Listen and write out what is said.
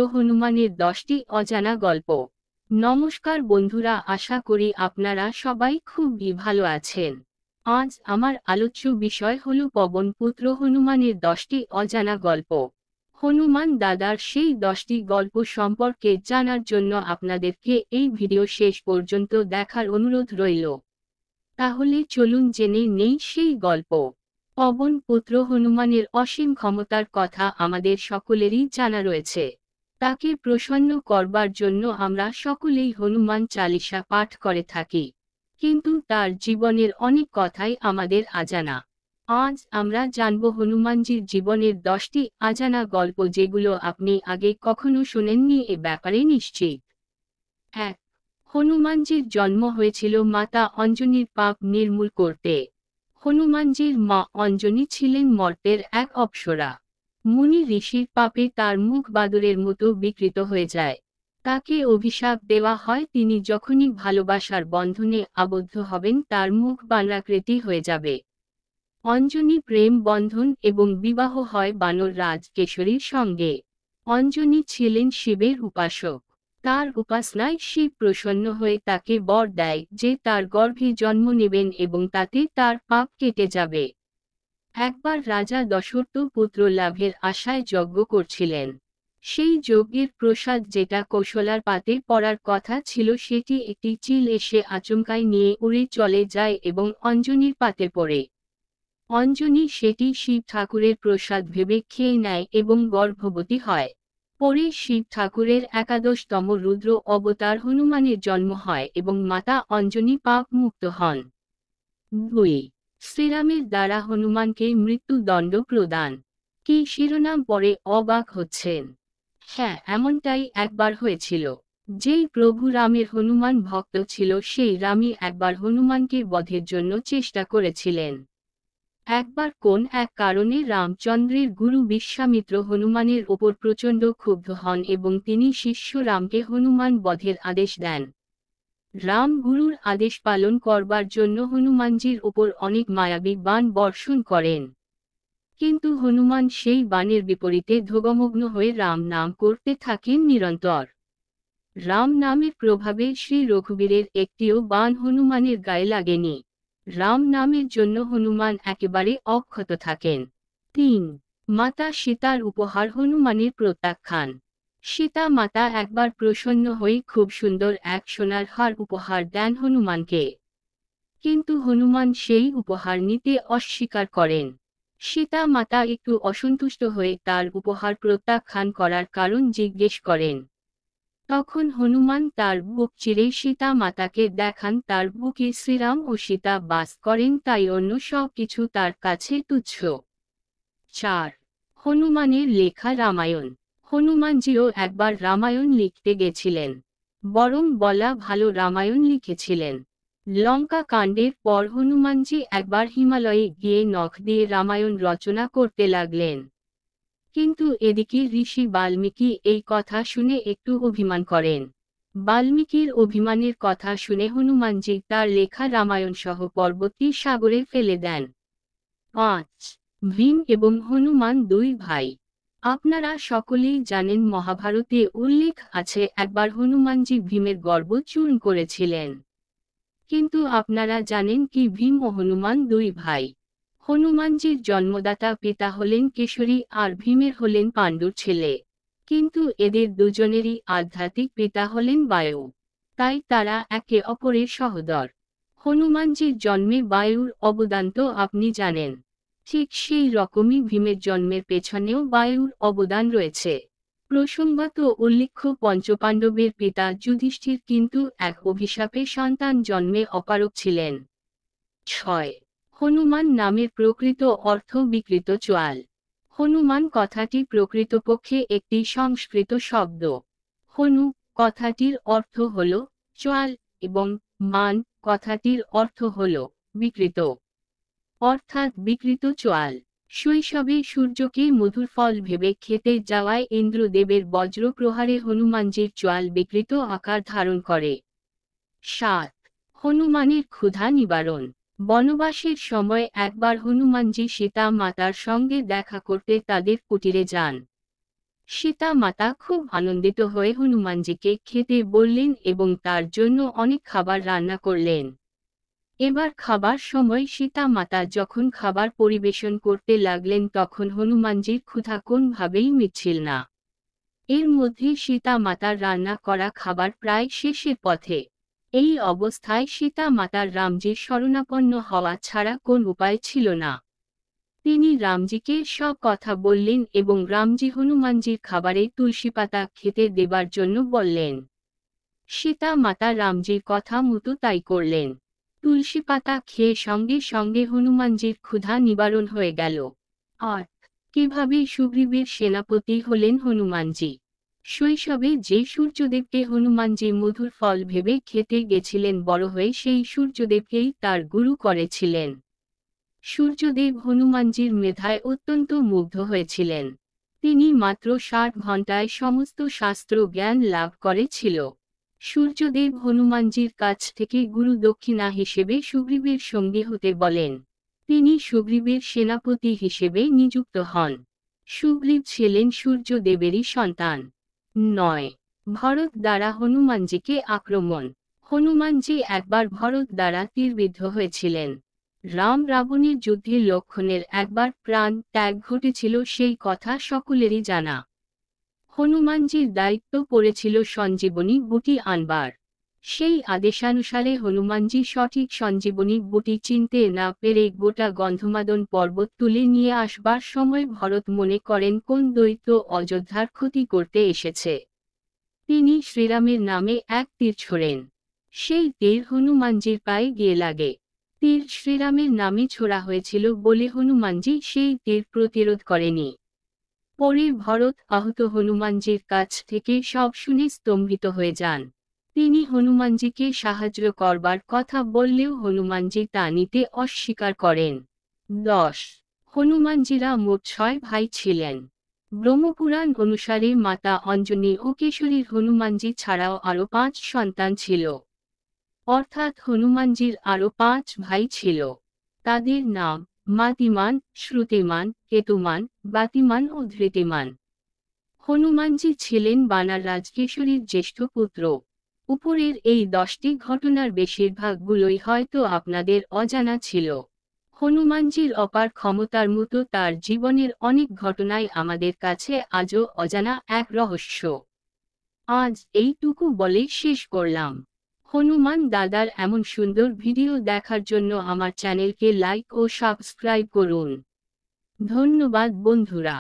হনুমানের 10টি অজানা গল্প। নমস্কার বন্ধুরা, আশা করি আপনারা সবাই খুবই ভালো আছেন। আজ আমার আলোচ্য বিষয় হল পবনপুত্র হনুমানের 10টি অজানা গল্প। হনুমান দাদার সেই 10টি গল্প সম্পর্কে জানার জন্য আপনাদেরকে এই ভিডিও শেষ পর্যন্ত দেখার অনুরোধ রইল। তাহলে চলুন জেনে নেই সেই গল্প। পবনপুত্র হনুমানের অসীম ক্ষমতার কথা আমাদের সকলেরই জানা রয়েছে। তাকে প্রসন্ন করবার জন্য আমরা সকলেই হনুমান চালিসা পাঠ করে থাকি, কিন্তু তার জীবনের অনেক কথাই আমাদের অজানা। আজ আমরা জানব হনুমানজির জীবনের 10টি অজানা গল্প, যেগুলো আপনি আগে কখনো শোনেননি। এ ব্যাপারে নিশ্চিত। 1. হনুমানজির জন্ম হয়েছিল মাতা অঞ্জনির পাপ নির্মূল করতে। হনুমানজির মা অঞ্জনি ছিলেন মর্তের এক অপ্সরা। মুনি ঋষির পাপে তার মুখ বাদরের মতো বিকৃত হয়ে যায়। তাকে অভিশাপ দেওয়া হয়, তিনি যখনই ভালোবাসার বন্ধনে আবদ্ধ হবেন তার মুখ বানরাকৃতি হয়ে যাবে। অঞ্জনি প্রেম বন্ধন এবং বিবাহ হয় বানর রাজ কেশরীর সঙ্গে। অঞ্জনি ছিলেন শিবের উপাসক। তার উপাসনায় শিব প্রসন্ন হয়ে তাকে বর দেয় যে তার গর্ভে জন্ম নেবেন এবং তাতে তার পাপ কেটে যাবে। একবার রাজা দশরথ পুত্র লাভের আশায় যজ্ঞ করছিলেন। সেই যজ্ঞের প্রসাদ, যেটা কৌশলার পাতে পড়ার কথা ছিল, সেটি একটি চিল এসে আচমকাই নিয়ে উড়ে চলে যায় এবং অঞ্জনির পাতে পড়ে। অঞ্জনি সেটি শিব ঠাকুরের প্রসাদ ভেবে খেয়ে নেয় এবং গর্ভবতী হয়। পরে শিব ঠাকুরের 11তম রুদ্র অবতার হনুমানের জন্ম হয় এবং মাতা অঞ্জনি পাপ মুক্ত হন। 2. শ্রীরামের দ্বারা হনুমানকে মৃত্যুদণ্ড প্রদান। কি শিরোনাম পড়ে অবাক হচ্ছেন? হ্যাঁ, এমনটাই একবার হয়েছিল। যেই প্রভু রামের হনুমান ভক্ত ছিল, সেই রামই একবার হনুমানকে বধের জন্য চেষ্টা করেছিলেন। একবার কোন এক কারণে রামচন্দ্রের গুরু বিশ্বামিত্র হনুমানের ওপর প্রচণ্ড ক্ষুব্ধ হন এবং তিনি শিষ্য রামকে হনুমান বধের আদেশ দেন। রাম গুরুর আদেশ পালন করবার জন্য হনুমানজির ওপর অনেক মায়াবী বাণ বর্ষণ করেন, কিন্তু হনুমান সেই বাণের বিপরীতে ধগমগ্ন হয়ে রাম নাম করতে থাকেন নিরন্তর। রাম নামের প্রভাবে শ্রী রঘুবীরের একটিও বাণ হনুমানের গায়ে লাগেনি। রাম নামের জন্য হনুমান একেবারে অক্ষত থাকেন। 3. মাতা সীতার উপহার হনুমানের প্রত্যাখ্যান। সীতা মাতা একবার প্রসন্ন হয়ে খুব সুন্দর এক সোনার হার উপহার দেন হনুমানকে, কিন্তু হনুমান সেই উপহার নিতে অস্বীকার করেন। সীতা মাতা একটু অসন্তুষ্ট হয়ে তার উপহার প্রত্যাখ্যান করার কারণ জিজ্ঞেস করেন। তখন হনুমান তার বুক চিরে সীতা মাতাকে দেখান। তার বুকে শ্রীরাম ও সীতা বাস করেন, তাই অন্য সব কিছু তার কাছে তুচ্ছ। 4. হনুমানের লেখা রামায়ণ। হনুমানজিও একবার রামায়ণ লিখতে গেছিলেন, বরং বলা ভালো রামায়ণ লিখেছিলেন। লঙ্কা কাণ্ডের পর হনুমানজি একবার হিমালয়ে গিয়ে নখ দিয়ে রামায়ণ রচনা করতে লাগলেন। কিন্তু এদিকে ঋষি বাল্মীকি এই কথা শুনে একটু অভিমান করেন। বাল্মীকির অভিমানের কথা শুনে হনুমানজি তার লেখা রামায়ণ সহ পর্বতটি সাগরে ফেলে দেন। 5. ভীম এবং হনুমান দুই ভাই। আপনারা সকলেই জানেন, মহাভারতে উল্লেখ আছে একবার হনুমানজি ভীমের গর্ব চূর্ণ করেছিলেন। কিন্তু আপনারা জানেন কি ভীম ও হনুমান দুই ভাই? হনুমানজির জন্মদাতা পিতা হলেন কেশরী আর ভীমের হলেন পাণ্ডুর ছেলে, কিন্তু এদের দুজনেরই আধ্যাত্মিক পিতা হলেন বায়ু, তাই তারা একে অপরের সহোদর। হনুমানজির জন্মে বায়ুর অবদান তো আপনি জানেন, ঠিক সেই রকমই ভীমের জন্মের পেছনেও বায়ুর অবদান রয়েছে। প্রসঙ্গত উল্লেখ্য, পঞ্চপাণ্ডবের পিতা যুধিষ্ঠির কিন্তু এক অভিশাপে সন্তান জন্মে অপারগ ছিলেন। 6. হনুমান নামের প্রকৃত অর্থ বিকৃত চোয়াল। হনুমান কথাটি প্রকৃতপক্ষে একটি সংস্কৃত শব্দ। হনু কথাটির অর্থ হল চোয়াল এবং মান কথাটির অর্থ হল বিকৃত, অর্থাৎ বিকৃত চোয়াল। শৈশবে সূর্যকে মধুর ফল ভেবে খেতে যাওয়ায় ইন্দ্রদেবের বজ্র প্রহারে হনুমানজির চোয়াল বিকৃত আকার ধারণ করে। 7. হনুমানের ক্ষুধা নিবারণ। বনবাসের সময় একবার হনুমানজি সীতা মাতার সঙ্গে দেখা করতে তাদের কুটিরে যান। সীতা মাতা খুব আনন্দিত হয়ে হনুমানজিকে খেতে বললেন এবং তার জন্য অনেক খাবার রান্না করলেন। এবার খাবার সময় সীতা মাতা যখন খাবার পরিবেশন করতে লাগলেন তখন হনুমানজির ক্ষুধা কোনভাবেই মিটছিল না। এর মধ্যে সীতা মাতার রান্না করা খাবার প্রায় শেষের পথে। এই অবস্থায় সীতা মাতার রামজির শরণাপন্ন হওয়া ছাড়া কোন উপায় ছিল না। তিনি রামজিকে সব কথা বললেন এবং রামজি হনুমানজির খাবারে তুলসী পাতা খেতে দেবার জন্য বললেন। সীতা মাতা রামজির কথা মতো তাই করলেন। তুলসী পাতা খেয়ে সঙ্গে সঙ্গে হনুমানজির ক্ষুধা নিবারণ হয়ে গেল। আর কিভাবে সুগ্রীবের সেনাপতি হলেন হনুমানজি? শৈশবে যে সূর্যদেবকে হনুমানজি মধুর ফল ভেবে খেতে গেছিলেন, বড় হয়ে সেই সূর্যদেবকেই তার গুরু করেছিলেন। সূর্যদেব হনুমানজির মেধায় অত্যন্ত মুগ্ধ হয়েছিলেন। তিনি মাত্র 60 ঘণ্টায় সমস্ত শাস্ত্র জ্ঞান লাভ করেছিল। সূর্যদেব হনুমানজির কাছ থেকে গুরু দক্ষিণা হিসেবে সুগ্রীবের সঙ্গী হতে বলেন। তিনি সুগ্রীবের সেনাপতি হিসেবে নিযুক্ত হন। সুগ্রীব ছিলেন সূর্যদেবেরই সন্তান। 9. ভরত দ্বারা হনুমানজিকে আক্রমণ। হনুমানজি একবার ভরত দ্বারা তীরবিদ্ধ হয়েছিলেন। রাম রাবণের যুদ্ধে লক্ষণের একবার প্রাণ ত্যাগ ঘটেছিল, সেই কথা সকলেরই জানা। হনুমানজির দায়িত্ব পড়েছিল সঞ্জীবনী বুটি আনবার। সেই আদেশানুসারে হনুমানজি সঠিক সঞ্জীবনী বুটি চিনতে না পেরে গোটা গন্ধমাদন পর্বত তুলে নিয়ে আসবার সময় ভরত মনে করেন কোন দৈত্য অযোধ্যার ক্ষতি করতে এসেছে। তিনি শ্রীরামের নামে এক তীর ছোড়েন। সেই তীর হনুমানজির পায়ে গিয়ে লাগে। তীর শ্রীরামের নামে ছোড়া হয়েছিল বলে হনুমানজি সেই তীর প্রতিরোধ করেনি। পরে ভরত আহত হনুমানজির কাছ থেকে সব শুনে স্তম্ভিত হয়ে যান। তিনি হনুমানজিকে সাহায্য করবার কথা বললেও হনুমানজি তা নিতে অস্বীকার করেন। 10. হনুমানজিরা মোট 6 ভাই ছিলেন। ব্রহ্মপুরাণ অনুসারে মাতা অঞ্জনী ও কেশরীর হনুমানজি ছাড়াও আরও 5 সন্তান ছিল। অর্থাৎ হনুমানজির আরও 5 ভাই ছিল। তাদের নাম মাতিমান, শ্রুতিমান, কেতুমান, বাতিমান ও ধৃতিমান। হনুমানজি ছিলেন বানার রাজকেশরীর জ্যেষ্ঠ পুত্র। উপরের এই 10টি ঘটনার বেশিরভাগগুলোই হয়তো আপনাদের অজানা ছিল। হনুমানজির অপার ক্ষমতার মতো তার জীবনের অনেক ঘটনাই আমাদের কাছে আজও অজানা এক রহস্য। আজ এইটুকু বলে শেষ করলাম। হনুমান দাদার এমন সুন্দর ভিডিও দেখার জন্য আমার চ্যানেলকে লাইক ও সাবস্ক্রাইব করুন। ধন্যবাদ বন্ধুরা।